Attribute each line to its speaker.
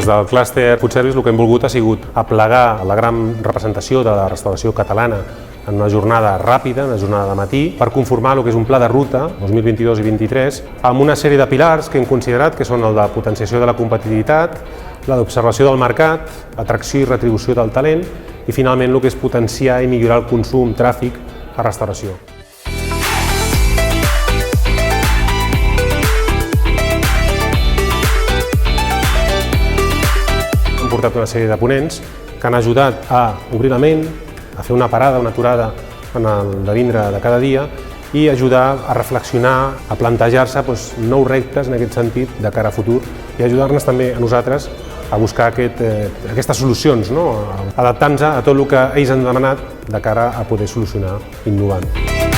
Speaker 1: del clúster Food Service el que hem volgut ha sigut aplegar la gran representació de la restauració catalana en una jornada ràpida, una jornada de matí, per conformar el que és un pla de ruta 2022 i 2023 amb una sèrie de pilars que hem considerat que són el de potenciació de la competitivitat, la d'observació del mercat, atracció i retribució del talent i finalment el que és potenciar i millorar el consum, tràfic a restauració. Hem portat una sèrie de ponents que han ajudat a obrir la ment, a fer una parada, una aturada en el de vindre de cada dia i ajudar a reflexionar, a plantejar-se nous reptes en aquest sentit de cara a futur i ajudar-nos també a nosaltres a buscar aquestes solucions, adaptant-nos a tot el que ells han demanat de cara a poder solucionar innovant.